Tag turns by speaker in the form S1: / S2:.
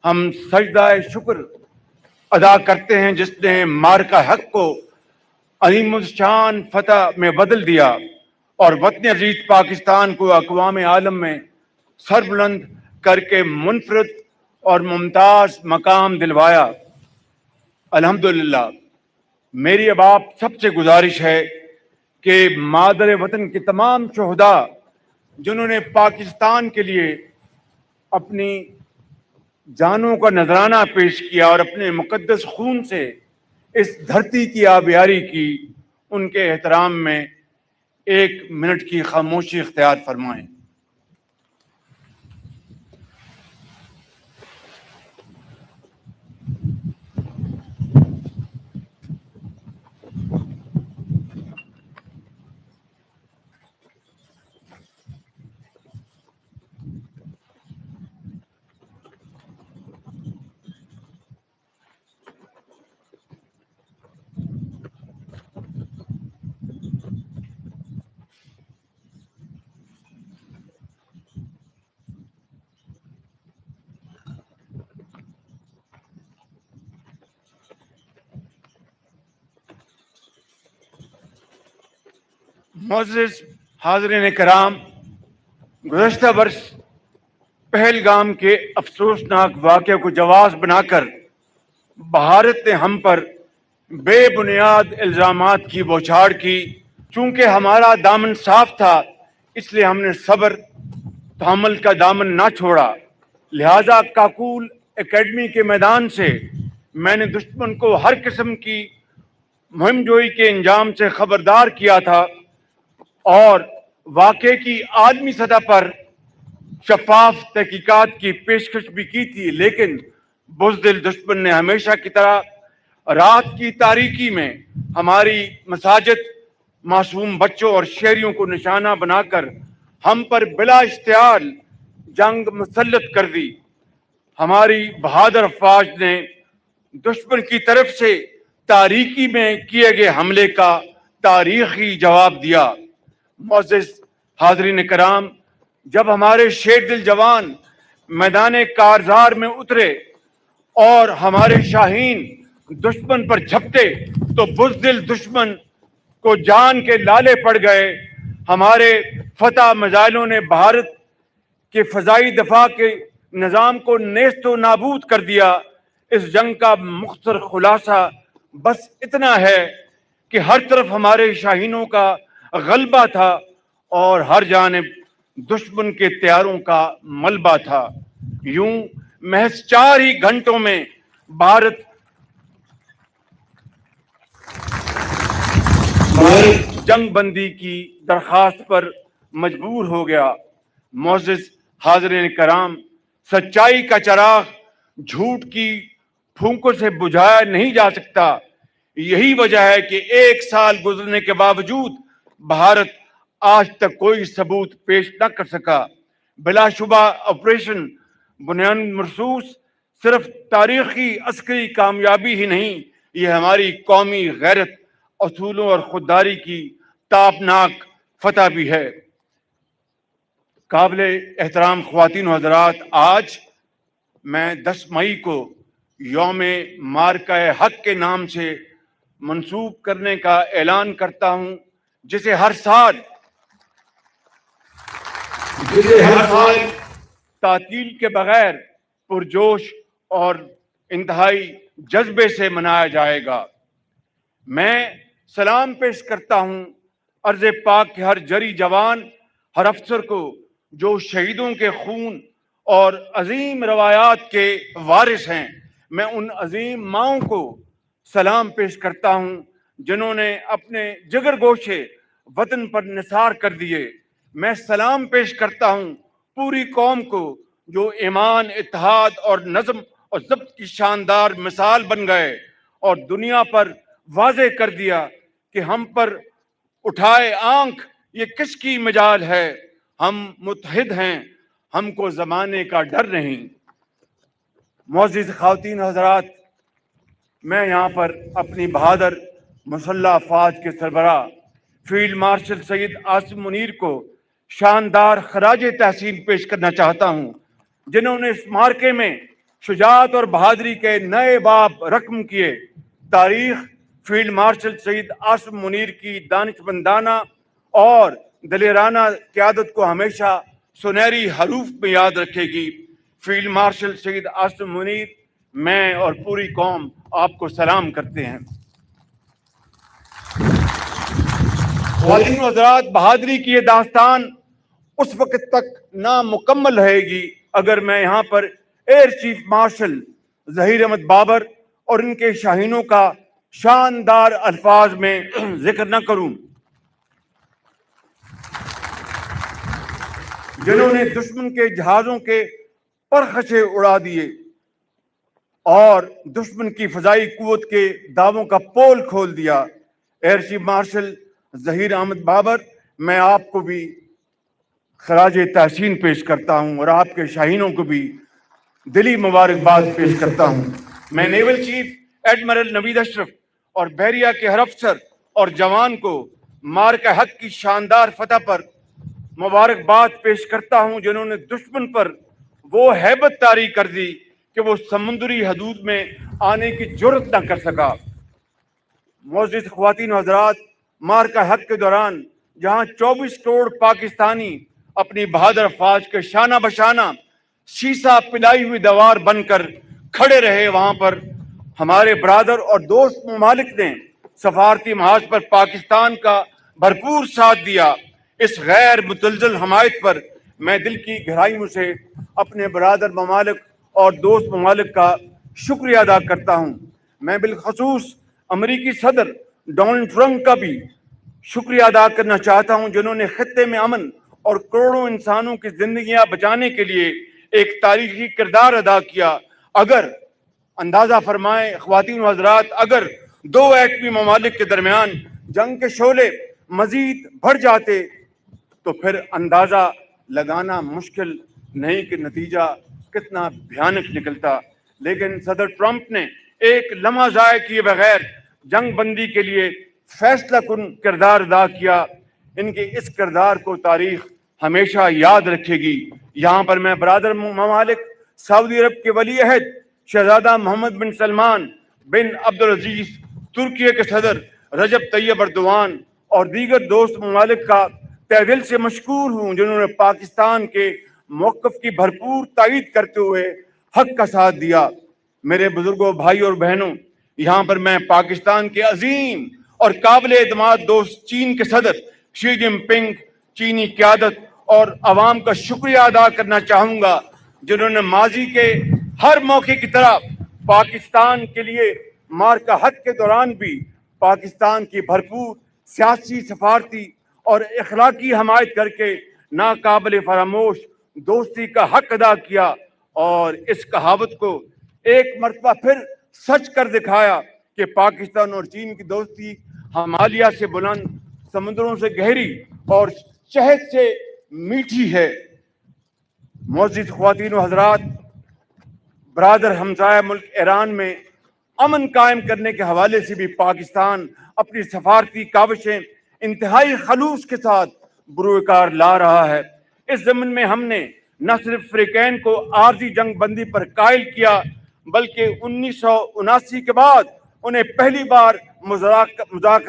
S1: ہم سجدہ شکر ادا کرتے ہیں جس نے مارکہ حق کو عظیم الشان فتح میں بدل دیا اور وطن عزیز پاکستان کو اقوام عالم میں سر بلند کر کے منفرد اور ممتاز مقام دلوایا۔ الحمدللہ میری اب آپ سب سے گزارش ہے کہ مادر وطن کے تمام شہداء جنہوں نے پاکستان کے لیے اپنی جانوں کا نذرانہ پیش کیا اور اپنے مقدس خون سے اس دھرتی کی آبیاری کی، ان کے احترام میں 1 منٹ کی خاموشی اختیار فرمائیں۔ معزز حاضرین کرام، گزشتہ برس پہلگام کے افسوسناک واقعے کو جواز بنا کر بھارت نے ہم پر بے بنیاد الزامات کی بوچھاڑ کی۔ چونکہ ہمارا دامن صاف تھا اس لیے ہم نے صبر تحمل کا دامن نہ چھوڑا، لہذا کاکول اکیڈمی کے میدان سے میں نے دشمن کو ہر قسم کی مہم جوئی کے انجام سے خبردار کیا تھا اور واقعے کی عالمی سطح پر شفاف تحقیقات کی پیشکش بھی کی تھی، لیکن بزدل دشمن نے ہمیشہ کی طرح رات کی تاریکی میں ہماری مساجد، معصوم بچوں اور شہریوں کو نشانہ بنا کر ہم پر بلا اشتعال جنگ مسلط کر دی۔ ہماری بہادر افواج نے دشمن کی طرف سے تاریکی میں کیے گئے حملے کا تاریخی جواب دیا۔ معزز حاضرین کرام، جب ہمارے شیر دل جوان میدان کارزار میں اترے اور ہمارے شاہین دشمن پر جھپٹے تو بزدل دشمن کو جان کے لالے پڑ گئے۔ ہمارے فتح میزائلوں نے بھارت کے فضائی دفاع کے نظام کو نیست و نابود کر دیا۔ اس جنگ کا مختصر خلاصہ بس اتنا ہے کہ ہر طرف ہمارے شاہینوں کا غلبہ تھا اور ہر جانب دشمن کے طیاروں کا ملبہ تھا۔ یوں محض 4 ہی گھنٹوں میں بھارت جنگ بندی کی درخواست پر مجبور ہو گیا۔ معزز حاضرین کرام، سچائی کا چراغ جھوٹ کی پھونکوں سے بجھایا نہیں جا سکتا۔ یہی وجہ ہے کہ 1 سال گزرنے کے باوجود بھارت آج تک کوئی ثبوت پیش نہ کر سکا۔ بلا شبہ آپریشن بنیاد مرصوص صرف تاریخی عسکری کامیابی ہی نہیں، یہ ہماری قومی غیرت، اصولوں اور خودداری کی تابناک فتح بھی ہے۔ قابل احترام خواتین و حضرات، آج میں 10 مئی کو یوم مارکہ حق کے نام سے منسوب کرنے کا اعلان کرتا ہوں، جسے ہر سال تعطیل کے بغیر پرجوش اور انتہائی جذبے سے منایا جائے گا۔ میں سلام پیش کرتا ہوں عرض پاک کے ہر جری جوان، ہر افسر کو جو شہیدوں کے خون اور عظیم روایات کے وارث ہیں۔ میں ان عظیم ماؤں کو سلام پیش کرتا ہوں جنہوں نے اپنے جگر گوشے وطن پر نثار کر دیے۔ میں سلام پیش کرتا ہوں پوری قوم کو جو ایمان، اتحاد اور نظم اور ضبط کی شاندار مثال بن گئے اور دنیا پر واضح کر دیا کہ ہم پر اٹھائے آنکھ یہ کس کی مجال ہے۔ ہم متحد ہیں، ہم کو زمانے کا ڈر نہیں۔ معزز خواتین حضرات، میں یہاں پر اپنی بہادر مسلح افواج کے سربراہ فیلڈ مارشل سید عاصم منیر کو شاندار خراج تحسین پیش کرنا چاہتا ہوں، جنہوں نے اس معرکے میں شجاعت اور بہادری کے نئے باب رقم کیے۔ تاریخ فیلڈ مارشل شہید آصف منیر کی دانشمندانہ اور دلیرانہ قیادت کو ہمیشہ سنہری حروف میں یاد رکھے گی۔ فیلڈ مارشل شہید آصف منیر، میں اور پوری قوم آپ کو سلام کرتے ہیں۔ خواتین و حضرات، بہادری کی یہ داستان اس وقت تک نامکمل رہے گی اگر میں یہاں پر air chief marshal Zaheer Ahmed Babar اور ان کے شاہینوں کا شاندار الفاظ میں ذکر نہ کروں، جنہوں نے دشمن کے جہازوں کے پرخچے اڑا دیے اور دشمن کی فضائی قوت کے دعووں کا پول کھول دیا۔ Air chief marshal Zaheer Ahmed Babar, میں آپ کو بھی خراج تحسین پیش کرتا ہوں اور آپ کے شاہینوں کو بھی دلی مبارکباد پیش کرتا ہوں۔ میں نیول چیف ایڈمرل نوید اشرف اور بحریہ کے ہر افسر اور جوان کو مارکہ حق کی شاندار فتح پر مبارکباد پیش کرتا ہوں، جنہوں نے دشمن پر وہ ہیبت طاری کر دی کہ وہ سمندری حدود میں آنے کی جرت نہ کر سکا۔ معزز خواتین و حضرات، مارکہ حق کے دوران جہاں 24 کروڑ پاکستانی اپنی بہادر افواج کے شانہ بشانہ شیشہ پلائی ہوئی دیوار بن کر کھڑے رہے، وہاں پر ہمارے برادر اور دوست ممالک نے سفارتی محاذ پر پاکستان کا بھرپور ساتھ دیا۔ اس غیر متزلزل حمایت پر میں دل کی گہرائیوں سے اپنے برادر ممالک اور دوست ممالک کا شکریہ ادا کرتا ہوں۔ میں بالخصوص امریکی صدر ڈونلڈ ٹرمپ کا بھی شکریہ ادا کرنا چاہتا ہوں، جنہوں نے خطے میں امن اور کروڑوں انسانوں کی زندگیاں بچانے کے لیے ایک تاریخی کردار ادا کیا۔ اگر اندازہ فرمائیں خواتین و حضرات، اگر دو ایٹمی ممالک کے درمیان جنگ کے شعلے مزید بڑھ جاتے تو پھر اندازہ لگانا مشکل نہیں کہ نتیجہ کتنا بھیانک نکلتا۔ لیکن صدر ٹرمپ نے ایک لمحہ ضائع کیے بغیر جنگ بندی کے لیے فیصلہ کن کردار ادا کیا۔ ان کے اس کردار کو تاریخ ہمیشہ یاد رکھے گی۔ یہاں پر میں برادر ممالک سعودی عرب کے ولی عہد شہزادہ محمد بن سلمان بن عبدالعزیز، ترکیہ کے صدر رجب طیب ایردوان اور دیگر دوست ممالک کا تہ دل سے مشکور ہوں، جنہوں نے پاکستان کے موقف کی بھرپور تائید کرتے ہوئے حق کا ساتھ دیا۔ میرے بزرگوں، بھائی اور بہنوں، یہاں پر میں پاکستان کے عظیم اور قابل اعتماد دوست چین کے صدر شی جن پنگ، چینی قیادت اور عوام کا شکریہ ادا کرنا چاہوں گا، جنہوں نے ماضی کے ہر موقع کی طرح پاکستان کے لیے مارکہ حق کے دوران بھی پاکستان کی بھرپور سیاسی، سفارتی اور اخلاقی حمایت کر کے ناقابل فراموش دوستی کا حق ادا کیا اور اس کہاوت کو ایک مرتبہ پھر سچ کر دکھایا کہ پاکستان اور چین کی دوستی ہمالیہ سے بلند، سمندروں سے گہری اور شہد سے میٹھی ہے۔ معزز خواتین و حضرات، برادر ہمسایہ ملک ایران میں امن قائم کرنے کے حوالے سے بھی پاکستان اپنی سفارتی کاوشیں انتہائی خلوص کے ساتھ بروئے کار لا رہا ہے۔ اس ضمن میں ہم نے نہ صرف فریقین کو عارضی جنگ بندی پر قائل کیا، بلکہ 1979 کے بعد انہیں پہلی بار مذاکرات